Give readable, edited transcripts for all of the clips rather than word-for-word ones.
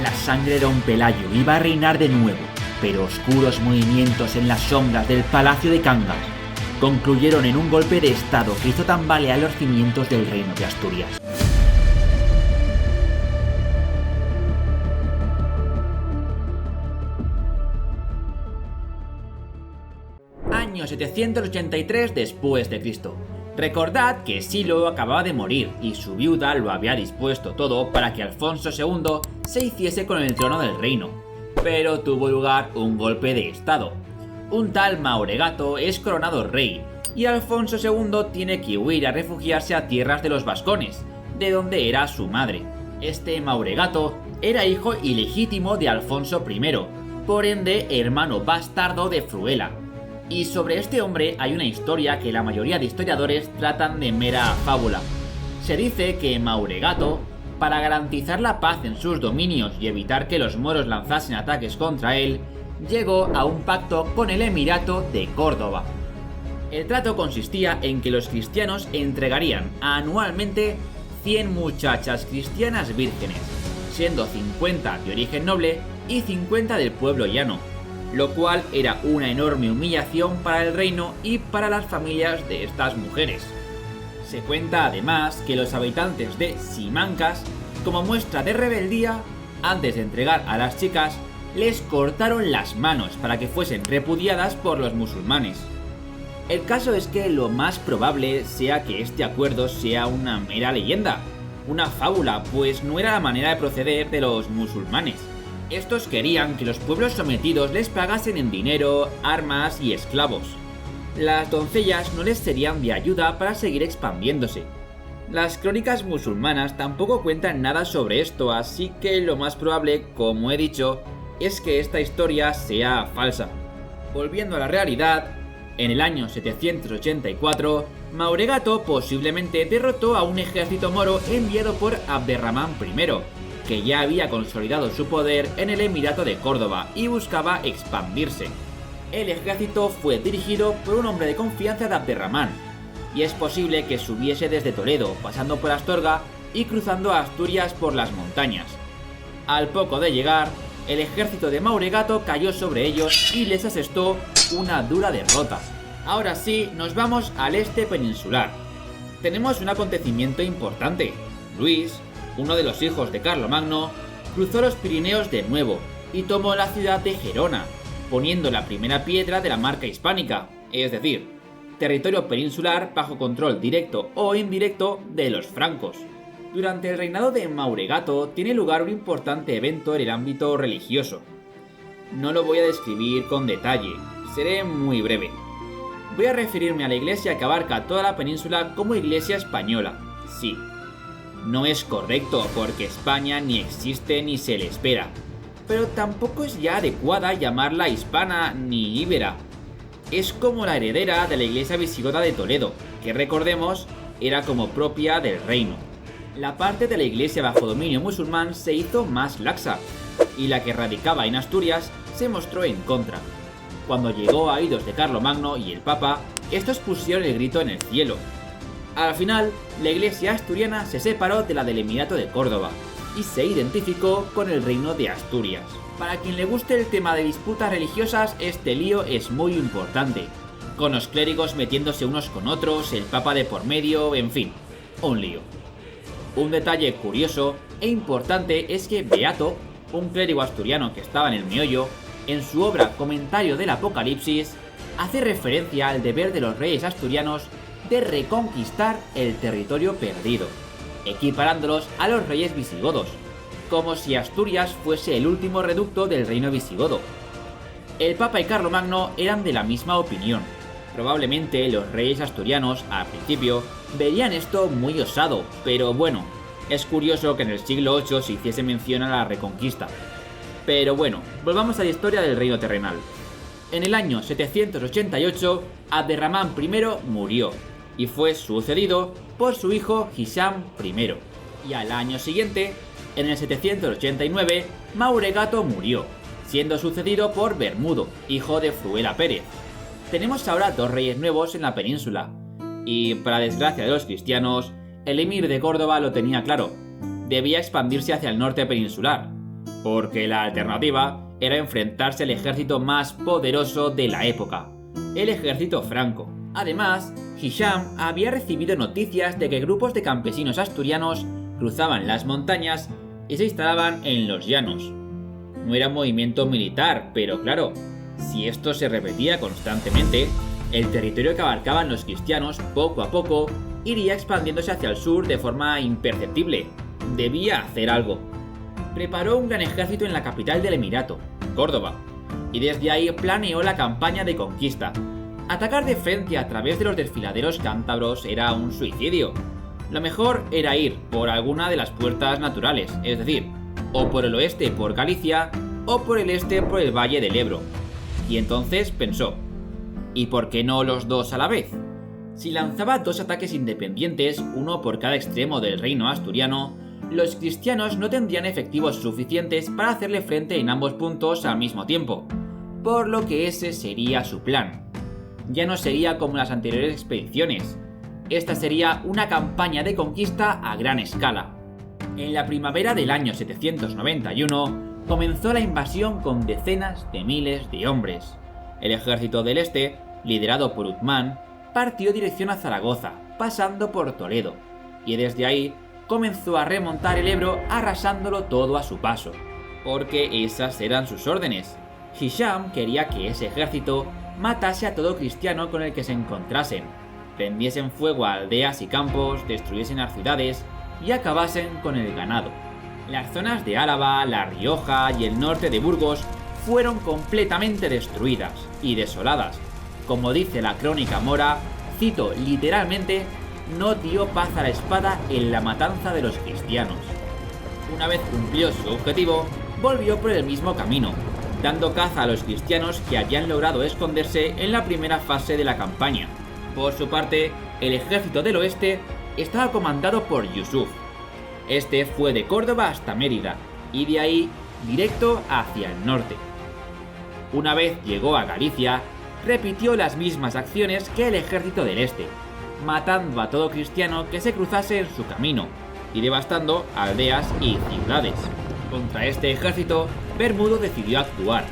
La sangre de Don Pelayo iba a reinar de nuevo, pero oscuros movimientos en las sombras del Palacio de Cangas concluyeron en un golpe de estado que hizo tambalear los cimientos del reino de Asturias. Año 783 después de Cristo. Recordad que Silo acababa de morir y su viuda lo había dispuesto todo para que Alfonso II se hiciese con el trono del reino. Pero tuvo lugar un golpe de estado. Un tal Mauregato es coronado rey y Alfonso II tiene que huir a refugiarse a tierras de los vascones, de donde era su madre. Este Mauregato era hijo ilegítimo de Alfonso I, por ende hermano bastardo de Fruela. Y sobre este hombre hay una historia que la mayoría de historiadores tratan de mera fábula. Se dice que Mauregato, para garantizar la paz en sus dominios y evitar que los moros lanzasen ataques contra él, llegó a un pacto con el Emirato de Córdoba. El trato consistía en que los cristianos entregarían anualmente 100 muchachas cristianas vírgenes, siendo 50 de origen noble y 50 del pueblo llano, lo cual era una enorme humillación para el reino y para las familias de estas mujeres. Se cuenta además que los habitantes de Simancas, como muestra de rebeldía, antes de entregar a las chicas, les cortaron las manos para que fuesen repudiadas por los musulmanes. El caso es que lo más probable sea que este acuerdo sea una mera leyenda, una fábula, pues no era la manera de proceder de los musulmanes. Estos querían que los pueblos sometidos les pagasen en dinero, armas y esclavos. Las doncellas no les serían de ayuda para seguir expandiéndose. Las crónicas musulmanas tampoco cuentan nada sobre esto, así que lo más probable, como he dicho, es que esta historia sea falsa. Volviendo a la realidad, en el año 784, Mauregato posiblemente derrotó a un ejército moro enviado por Abderramán I, que ya había consolidado su poder en el Emirato de Córdoba y buscaba expandirse. El ejército fue dirigido por un hombre de confianza de Abderramán, y es posible que subiese desde Toledo, pasando por Astorga y cruzando a Asturias por las montañas. Al poco de llegar, el ejército de Mauregato cayó sobre ellos y les asestó una dura derrota. Ahora sí, nos vamos al este peninsular. Tenemos un acontecimiento importante. Luis, uno de los hijos de Carlomagno, cruzó los Pirineos de nuevo y tomó la ciudad de Gerona, poniendo la primera piedra de la marca hispánica, es decir, territorio peninsular bajo control directo o indirecto de los francos. Durante el reinado de Mauregato tiene lugar un importante evento en el ámbito religioso. No lo voy a describir con detalle, seré muy breve. Voy a referirme a la iglesia que abarca toda la península como iglesia española, sí. No es correcto porque España ni existe ni se le espera, pero tampoco es ya adecuada llamarla hispana ni íbera. Es como la heredera de la iglesia visigoda de Toledo, que recordemos era como propia del reino. La parte de la iglesia bajo dominio musulmán se hizo más laxa, y la que radicaba en Asturias se mostró en contra. Cuando llegó a oídos de Carlomagno y el Papa, estos pusieron el grito en el cielo. Al final, la iglesia asturiana se separó de la del Emirato de Córdoba y se identificó con el reino de Asturias. Para quien le guste el tema de disputas religiosas, este lío es muy importante, con los clérigos metiéndose unos con otros, el Papa de por medio, en fin, un lío. Un detalle curioso e importante es que Beato, un clérigo asturiano que estaba en el meollo, en su obra Comentario del Apocalipsis, hace referencia al deber de los reyes asturianos de reconquistar el territorio perdido, equiparándolos a los reyes visigodos, como si Asturias fuese el último reducto del reino visigodo. El Papa y Carlomagno eran de la misma opinión. Probablemente los reyes asturianos, al principio, verían esto muy osado, pero bueno, es curioso que en el siglo VIII se hiciese mención a la reconquista. Pero bueno, volvamos a la historia del reino terrenal. En el año 788, Abderramán I murió, y fue sucedido por su hijo Hisham I. Y al año siguiente, en el 789, Mauregato murió, siendo sucedido por Bermudo, hijo de Fruela Pérez. Tenemos ahora dos reyes nuevos en la península, y para desgracia de los cristianos, el emir de Córdoba lo tenía claro, debía expandirse hacia el norte peninsular, porque la alternativa era enfrentarse al ejército más poderoso de la época, el ejército franco. Además, Hisham había recibido noticias de que grupos de campesinos asturianos cruzaban las montañas y se instalaban en los llanos. No era un movimiento militar, pero claro, si esto se repetía constantemente, el territorio que abarcaban los cristianos poco a poco iría expandiéndose hacia el sur de forma imperceptible. Debía hacer algo. Preparó un gran ejército en la capital del Emirato, Córdoba, y desde ahí planeó la campaña de conquista. Atacar de frente a través de los desfiladeros cántabros era un suicidio. Lo mejor era ir por alguna de las puertas naturales, es decir, o por el oeste por Galicia, o por el este por el Valle del Ebro. Y entonces pensó, ¿y por qué no los dos a la vez? Si lanzaba dos ataques independientes, uno por cada extremo del reino asturiano, los cristianos no tendrían efectivos suficientes para hacerle frente en ambos puntos al mismo tiempo, por lo que ese sería su plan. Ya no sería como las anteriores expediciones. Esta sería una campaña de conquista a gran escala. En la primavera del año 791 comenzó la invasión con decenas de miles de hombres. El ejército del este, liderado por Uthman, partió dirección a Zaragoza, pasando por Toledo, y desde ahí comenzó a remontar el Ebro arrasándolo todo a su paso, porque esas eran sus órdenes. Hisham quería que ese ejército matase a todo cristiano con el que se encontrasen, prendiesen fuego a aldeas y campos, destruyesen las ciudades y acabasen con el ganado. Las zonas de Álava, La Rioja y el norte de Burgos fueron completamente destruidas y desoladas. Como dice la crónica mora, cito literalmente, no dio paz a la espada en la matanza de los cristianos. Una vez cumplió su objetivo, volvió por el mismo camino, dando caza a los cristianos que habían logrado esconderse en la primera fase de la campaña. Por su parte, el ejército del oeste estaba comandado por Yusuf. Este fue de Córdoba hasta Mérida, y de ahí directo hacia el norte. Una vez llegó a Galicia, repitió las mismas acciones que el ejército del este, matando a todo cristiano que se cruzase en su camino, y devastando aldeas y ciudades. Contra este ejército, Bermudo decidió actuar.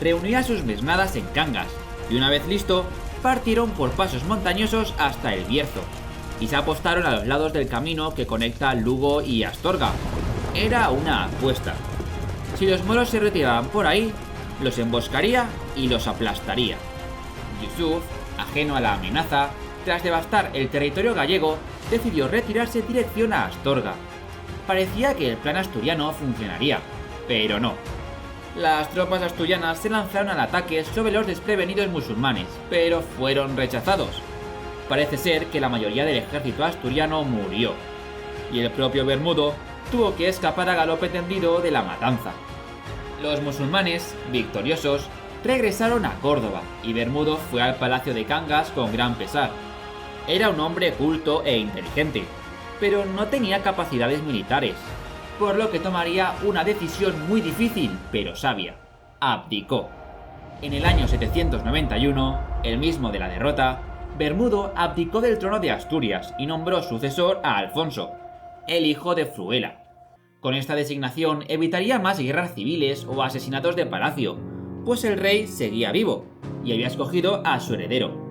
Reunió a sus mesnadas en Cangas, y una vez listo, partieron por pasos montañosos hasta el Bierzo, y se apostaron a los lados del camino que conecta Lugo y Astorga. Era una apuesta. Si los moros se retiraban por ahí, los emboscaría y los aplastaría. Yusuf, ajeno a la amenaza, tras devastar el territorio gallego, decidió retirarse en dirección a Astorga. Parecía que el plan asturiano funcionaría, pero no. Las tropas asturianas se lanzaron al ataque sobre los desprevenidos musulmanes, pero fueron rechazados. Parece ser que la mayoría del ejército asturiano murió, y el propio Bermudo tuvo que escapar a galope tendido de la matanza. Los musulmanes, victoriosos, regresaron a Córdoba, y Bermudo fue al palacio de Cangas con gran pesar. Era un hombre culto e inteligente, pero no tenía capacidades militares, por lo que tomaría una decisión muy difícil, pero sabia. Abdicó. En el año 791, el mismo de la derrota, Bermudo abdicó del trono de Asturias y nombró sucesor a Alfonso, el hijo de Fruela. Con esta designación evitaría más guerras civiles o asesinatos de palacio, pues el rey seguía vivo y había escogido a su heredero.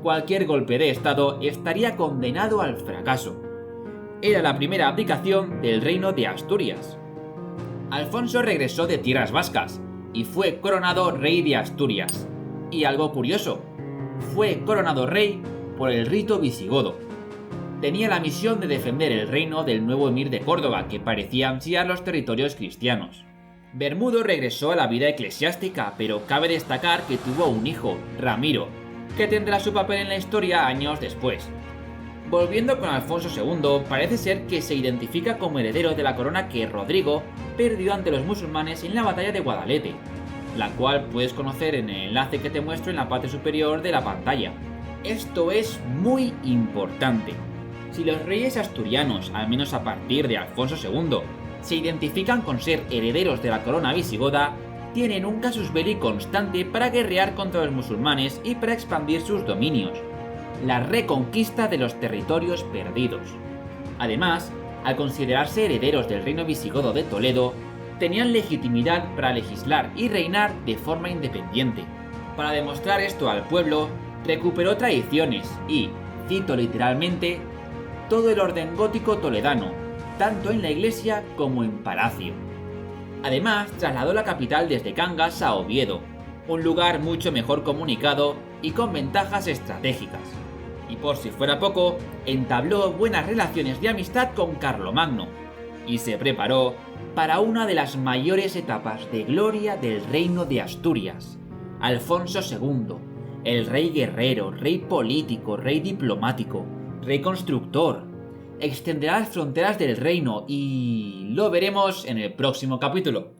Cualquier golpe de estado estaría condenado al fracaso. Era la primera abdicación del reino de Asturias. Alfonso regresó de tierras vascas y fue coronado rey de Asturias. Y algo curioso, fue coronado rey por el rito visigodo. Tenía la misión de defender el reino del nuevo emir de Córdoba, que parecía ansiar los territorios cristianos. Bermudo regresó a la vida eclesiástica, pero cabe destacar que tuvo un hijo, Ramiro, que tendrá su papel en la historia años después. Volviendo con Alfonso II, parece ser que se identifica como heredero de la corona que Rodrigo perdió ante los musulmanes en la batalla de Guadalete, la cual puedes conocer en el enlace que te muestro en la parte superior de la pantalla. Esto es muy importante. Si los reyes asturianos, al menos a partir de Alfonso II, se identifican con ser herederos de la corona visigoda, tienen un casus belli constante para guerrear contra los musulmanes y para expandir sus dominios. La reconquista de los territorios perdidos. Además, al considerarse herederos del reino visigodo de Toledo, tenían legitimidad para legislar y reinar de forma independiente. Para demostrar esto al pueblo, recuperó tradiciones y, cito literalmente, todo el orden gótico toledano, tanto en la iglesia como en palacio. Además, trasladó la capital desde Cangas a Oviedo, un lugar mucho mejor comunicado y con ventajas estratégicas. Y por si fuera poco, entabló buenas relaciones de amistad con Carlomagno, y se preparó para una de las mayores etapas de gloria del reino de Asturias, Alfonso II, el rey guerrero, rey político, rey diplomático, rey constructor. Extenderá las fronteras del reino y lo veremos en el próximo capítulo.